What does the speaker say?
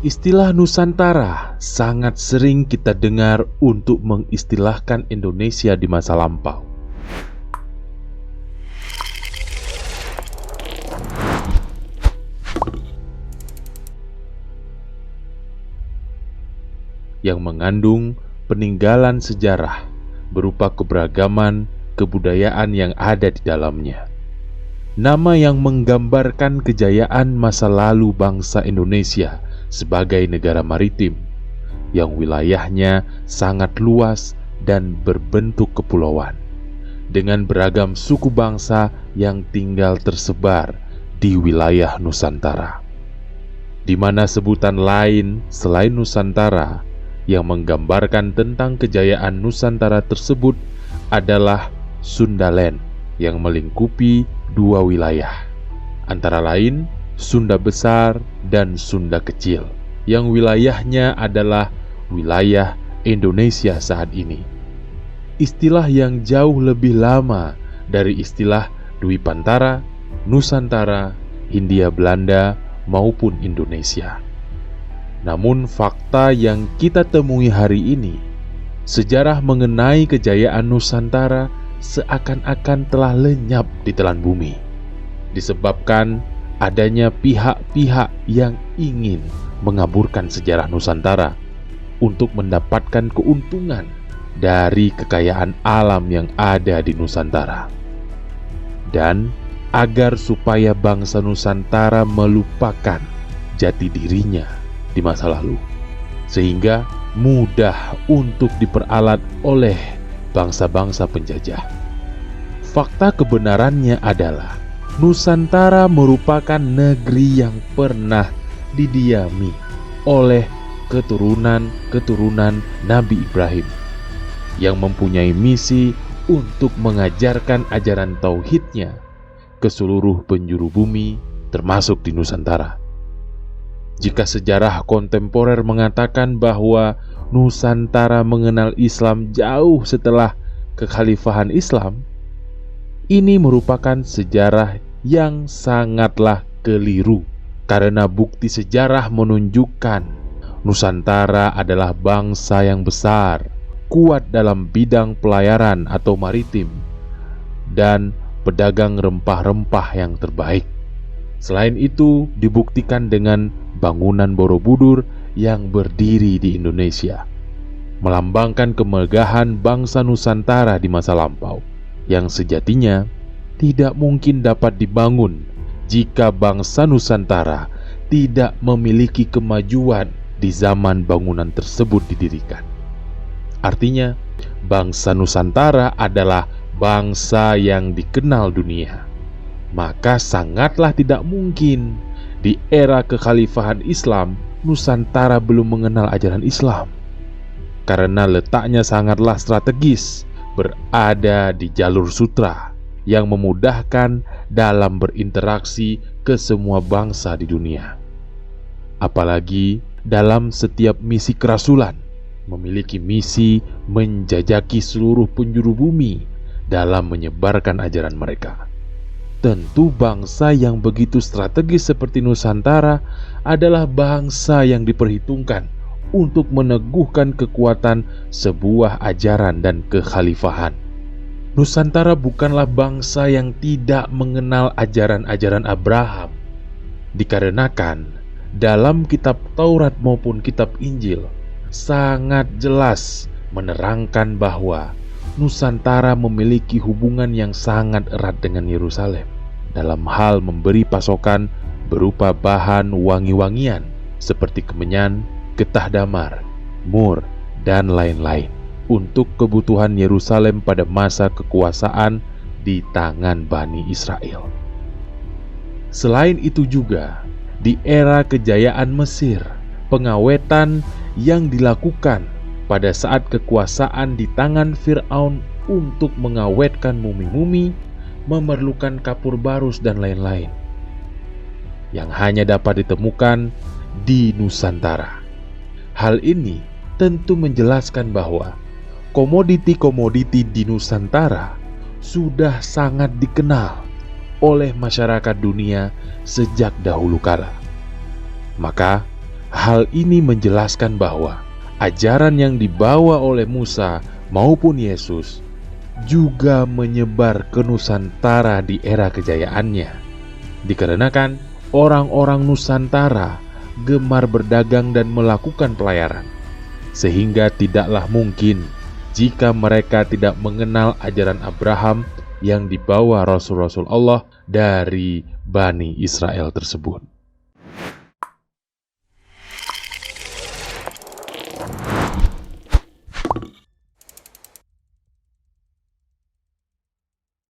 Istilah Nusantara sangat sering kita dengar untuk mengistilahkan Indonesia di masa lampau. Yang mengandung peninggalan sejarah berupa keberagaman kebudayaan yang ada di dalamnya. Nama yang menggambarkan kejayaan masa lalu bangsa Indonesia sebagai negara maritim yang wilayahnya sangat luas dan berbentuk kepulauan, dengan beragam suku bangsa yang tinggal tersebar di wilayah Nusantara, di mana sebutan lain selain Nusantara yang menggambarkan tentang kejayaan Nusantara tersebut adalah Sundaland yang melingkupi dua wilayah, antara lain Sunda Besar dan Sunda Kecil, yang wilayahnya adalah wilayah Indonesia saat ini. Istilah yang jauh lebih lama dari istilah Dwipantara, Nusantara, Hindia Belanda maupun Indonesia. Namun fakta yang kita temui hari ini, sejarah mengenai kejayaan Nusantara seakan-akan telah lenyap di telan bumi, disebabkan adanya pihak-pihak yang ingin mengaburkan sejarah Nusantara untuk mendapatkan keuntungan dari kekayaan alam yang ada di Nusantara, dan agar supaya bangsa Nusantara melupakan jati dirinya di masa lalu, sehingga mudah untuk diperalat oleh bangsa-bangsa penjajah. Fakta kebenarannya adalah Nusantara merupakan negeri yang pernah didiami oleh keturunan Nabi Ibrahim yang mempunyai misi untuk mengajarkan ajaran tauhidnya ke seluruh penjuru bumi, termasuk di Nusantara. Jika sejarah kontemporer mengatakan bahwa Nusantara mengenal Islam jauh setelah kekhalifahan Islam, ini merupakan sejarah yang sangatlah keliru, karena bukti sejarah menunjukkan Nusantara adalah bangsa yang besar, kuat dalam bidang pelayaran atau maritim, dan pedagang rempah-rempah yang terbaik. Selain itu, dibuktikan dengan bangunan Borobudur yang berdiri di Indonesia, melambangkan kemegahan bangsa Nusantara di masa lampau, yang sejatinya tidak mungkin dapat dibangun jika bangsa Nusantara tidak memiliki kemajuan di zaman bangunan tersebut didirikan. Artinya, bangsa Nusantara adalah bangsa yang dikenal dunia. Maka sangatlah tidak mungkin di era kekhalifahan Islam Nusantara belum mengenal ajaran Islam, karena letaknya sangatlah strategis, berada di jalur sutra yang memudahkan dalam berinteraksi ke semua bangsa di dunia. Apalagi dalam setiap misi kerasulan, memiliki misi menjajaki seluruh penjuru bumi dalam menyebarkan ajaran mereka. Tentu bangsa yang begitu strategis seperti Nusantara adalah bangsa yang diperhitungkan untuk meneguhkan kekuatan sebuah ajaran dan kekhalifahan. Nusantara bukanlah bangsa yang tidak mengenal ajaran-ajaran Abraham, dikarenakan dalam kitab Taurat maupun kitab Injil sangat jelas menerangkan bahwa Nusantara memiliki hubungan yang sangat erat dengan Yerusalem dalam hal memberi pasokan berupa bahan wangi-wangian seperti kemenyan, getah damar, mur, dan lain-lain untuk kebutuhan Yerusalem pada masa kekuasaan di tangan Bani Israel. Selain itu juga, di era kejayaan Mesir, pengawetan yang dilakukan pada saat kekuasaan di tangan Fir'aun untuk mengawetkan mumi-mumi memerlukan kapur barus dan lain-lain yang hanya dapat ditemukan di Nusantara. Hal ini tentu menjelaskan bahwa komoditi-komoditi di Nusantara sudah sangat dikenal oleh masyarakat dunia sejak dahulu kala. Maka Hal ini menjelaskan bahwa ajaran yang dibawa oleh Musa maupun Yesus juga menyebar ke Nusantara di era kejayaannya. Dikarenakan orang-orang Nusantara gemar berdagang dan melakukan pelayaran, sehingga tidaklah mungkin jika mereka tidak mengenal ajaran Abraham yang dibawa Rasul-Rasul Allah dari Bani Israel tersebut.